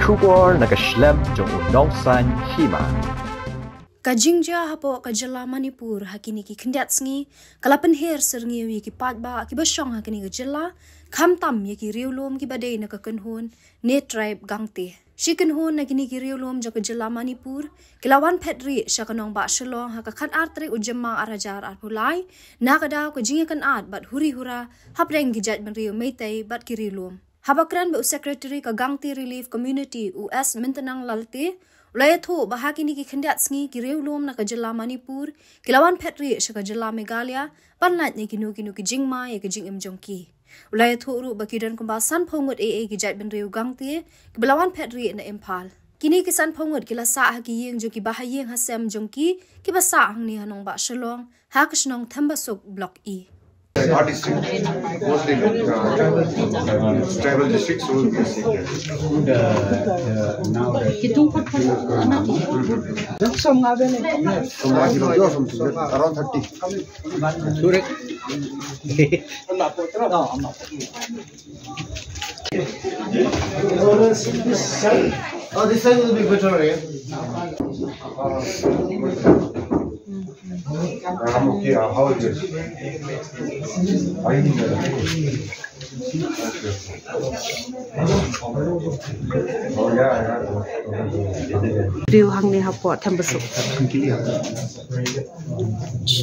Kubor nakaslem jong unongsan Hima. Kajingja hapo kajala Manipur hakini ki khndat sngi kalapan her sernghi wi ki patba ki basyong hakini kajala khamtam ye ki Riewlum ki badai na ka Kynhun ne tribe Gangte Kynhun na kini ki Riewlum jo kajala Manipur kilawan Phet ri syakanong ba Shillong ha ka khan artre ujemma arajar arpulai na kadaw ka Jingïakynad bat huri hura hapreng gijat menriu meitei bat ki Riewlum habakran ba secretary ka Gangte relief community US mintanang lalte Ulaya thu bahakini ki khndat sngi ki Riewlum na kajala Manipur kilawan Phet ri sya kajala Meghalaya panlat ni kinu ki jingma ye ki jingim jongki ulaya thu ru bakidan kumba san phongut AA ki jat ben riu Gangte ki belawan Phet ri na Impal kini ki san phongut kila sa ha ki yeng jo ki bahayeng hasem jongki ki basa hangni hanong ba Shillong ha kashnong thambasuk block E Our district, mostly tribal districts, will be around 30. Oh, this side will be better, right? Okay, how is it? Riu hang ni hapo thambasuk.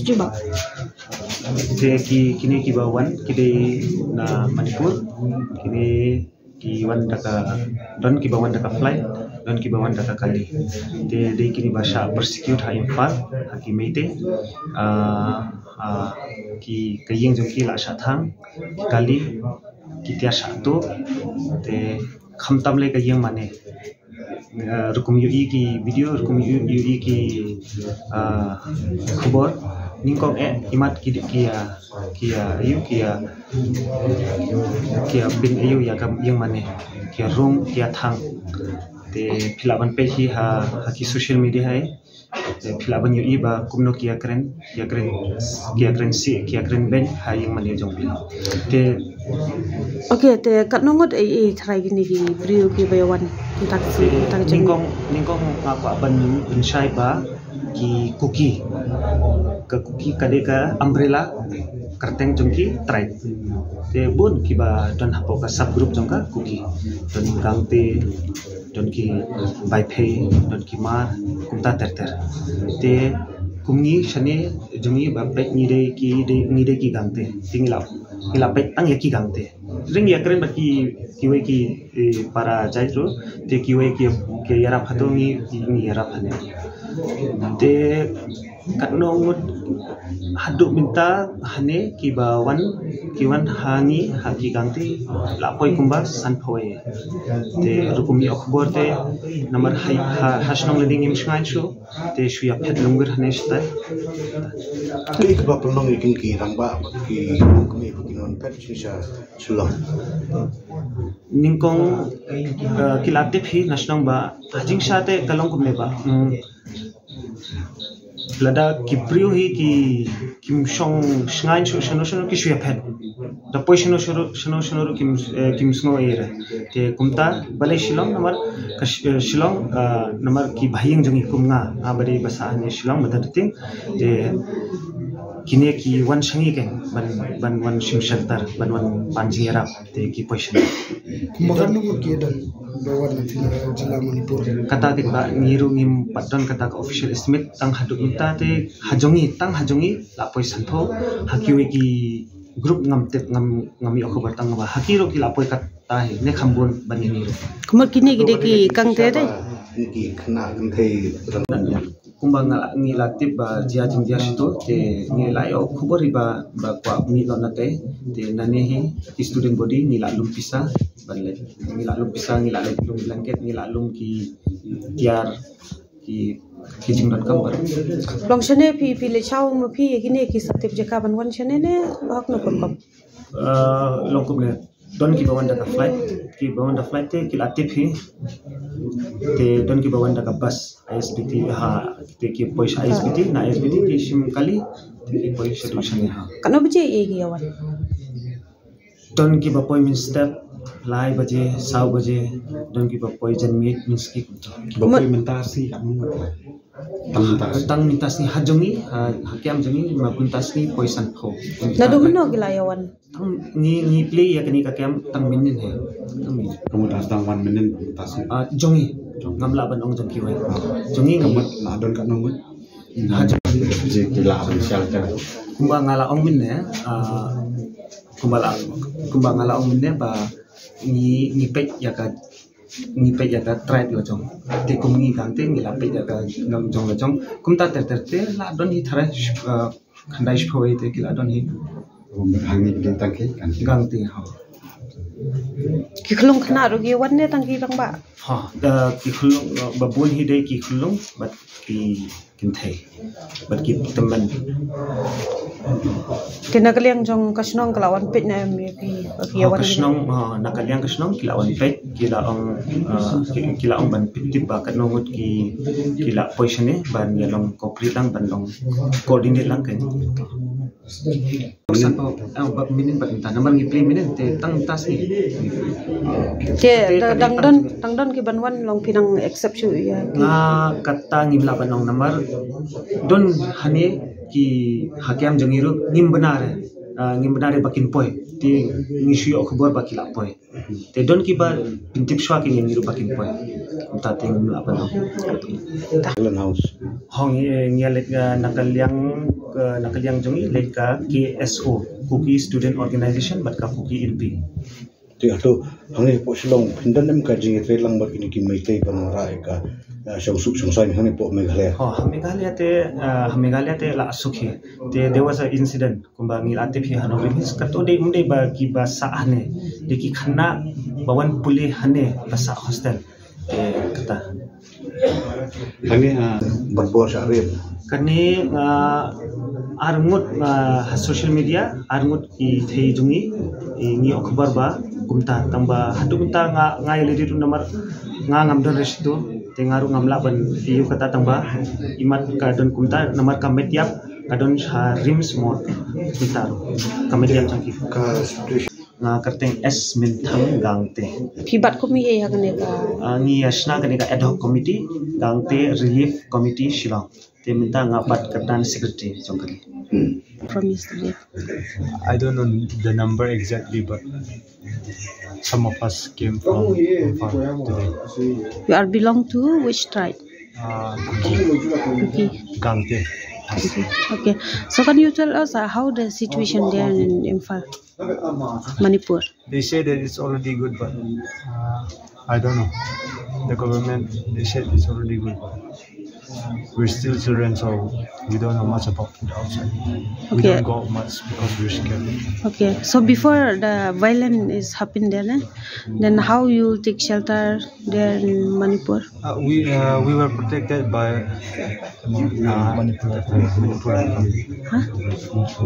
Coba. Kini ki bawan kini na Manipur kini ki wan daka don ki bawan daka flight don ki bawan daka kali de kini bahasa persecute ha Impal haki meite ki kayeng jo ki la sathang kali ki tia satu te khamtam le kayeng mane rukum ui ki video rukum ui ki khobor ningkong imat kia bin ayu ya kam yang mane kia room kia thang te philaban pe hi ha ki social media hai te philaban yu ba kumno kia kren ben ha yang mane jong bil te okay te katnongot thrai gini ki brio ki bayawan tak ningkong apa ban shai ba ki cookie kade ka umbrella kerteng jongki tribe te bun ki ba don hapo ka sub group jongka cookie don Gangte don ki Phet don ki Mar kumta ter te kumni shane jongi ba Phet ni de ki Gangte tingila Phet tang ki Gangte ring ya kren ba ki we ki para jaitro te ki we ki yara phatongi ni yara phane te katnongut haduk minta hane ki wan hangi haki Gangte lapoi kumba san phoi te rukumi akhbor te namar hashnong leding im shngai chu te shuya Phet lunggur hane shtai Klik ba plong ikin ki rangba ki kumi non Phet chisha Shillong ningkong kilate phi nashnong ba hajing shate kalong kumne ba lada kipriu hi ki kim shong shngai chu shano ki shuya Phet da poi shano kim sngo era te kumta balai Shillong namar ki bhayeng jongi kumnga abari basa ne Shillong madating te kini ki wan shangi ke ban wan shim shelter ban wan panjing yarap te ki position kumakan nunggu dan bawan nanti jala Manipur kata ke ba ngiru ngim patron kata ka official estimate tang haduk minta te hajongi la poi sanpho hakiwe ki group ngami okhobar tang ba hakiro ki la poi kata he ne khambon bani niru kumar kini gide ki Gangte de ki khna Gangte kumba ngila tip ba jia situ te ngila yo khobori ba kwa mi lo nate te nanehi student body ngila lum pisa banle ngila lum blanket ngila lum ki tiar ki jingdon kam bar longshane pi le chau mo pi gine ki satip jaka ban wan shane ne hak no kom longkum ne don ki bawan daga flight te ki latip hi te don ki bawan daga bus ISBT ha te ki poisa ISBT na ISBT ki shim kali te ki poisa solution ha kano bje ye gi yawan don ki ba point step lai baje, sau baje, don ki poison meat means ki Dokumentasi tang mintas ni hajongi, hakiam jongi mapuntas ni poison ho. Nadu meno gilayawan. Tang ni play ya kini kakiam tang minin he. Tang min. kemudian tang 1 minute mutasi. Jongi ngamla ban ong jongki we. Jongi Kamu ladon kat nunggu. hajongi. Jadi lah shelter. Kumba ngala ong min ne, kumba ngala ong min ne ba ni pek ya ka tribe lo jong te kum ni Gangte ni la pek ya ka ngam jong lo jong kum ta ter te la don hi thara khandai shpoi te ki la don hi Hangi bintang ke kan. Gangte ha Ki khlong khna ro gi wan ne tang ki rang ba. ha ki khulung babun hi dei ki khulung bat ki kinthai bat ki teman Kena kaliang jong kasnong kelawan pet na mi pi yawan. kasnong nakaliang kasnong kilawan pet kilaong ban pitip ba kanongot kila position ban yalong complete lang ban long coordinate lang kan persan pa ba minin ba ta namar ngi play minin te tang tas ni Ke dang don ki banwan long pinang accept chu ya. nga kata ngi la ban long namar don hane ki hakiam jangiru ngim benare bakin poi ti ngisui khobor bakila poi te don ki ba pintip shwa ki ngiru bakin poi ta ting apa no Island House. hong ngialet nakaliang jongi lek ka KSO Cookie Student Organization bat ka Cookie LP Ti ato hangi po Shillong pindan nem ka Jingïakynad lang ba kini ki Meitei panora ka shong sup shong sai hangi po Meghalaya. Meghalaya te la sukhi te there was an incident kumba ngil ate phi hano remis kato de unde ba ki ba sa hane de ki khana bawan puli hane basa hostel te kata Hangi berbor syarif. kani arngut social media arngut ki thei jungi ni okbar ba kumta tamba hatu kumta nga yeli tu nomor nga ngamdon resitu te ngaru ngamla ban iu kata tamba imat kadon kumta nomor kamet yap kadon rim small kita kamet yap chaki Ka situation nga karteng S minthang Gangte Pibat ko mi ya kane ka. ni yasna kani ka ad hoc committee Gangte relief committee Shillong te minta ngapat kartan secretary jongkali From yesterday. I don't know the number exactly, but some of us came from Manipur today. You are belong to which tribe? Okay. Gangte. Okay. So can you tell us how the situation there in Imphal, Manipur? They say that it's already good, but I don't know. The government, they said it's already good. We're still children, so we don't know much about the outside. We Okay. don't go out much because we're scared. Okay. So before the violence is happened there, then how you take shelter there in Manipur? We were protected by Manipur. Huh?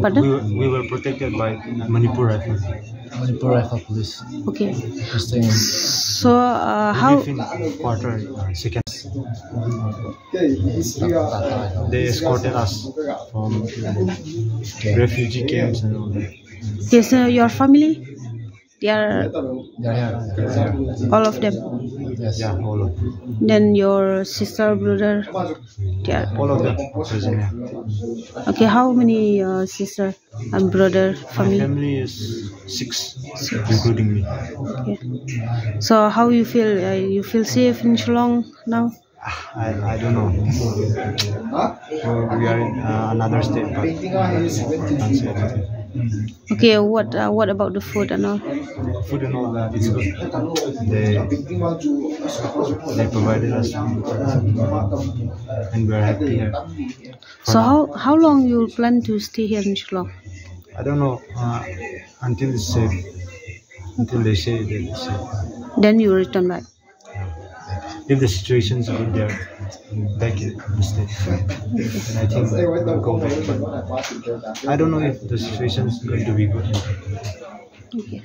Pardon? We were protected by Manipur Rifle. Manipur Rifle Police. Okay. We're staying. So how? We live in quarter seconds. They escorted us from refugee camps and all that. Yes, your family? They are Yeah. all of them. Yes. Yeah, all of them. Then your sister, brother, they are. All of them. Prison, yeah. Okay, how many sister and brother My family? family is six, including me. Okay. So how you feel? You feel safe in Shillong now? I don't know. We are in another state, but I can't say anything. Okay, what about the food and all? Food and all that, it's good. They provided us food, and we are happy here. So how long you plan to stay here in Shillong? I don't know until it's safe. Until they say that it's safe. Then you return back. If the situation's good there, back in the state, and I think we'll go back. But I don't know if the situation's going to be good. Okay.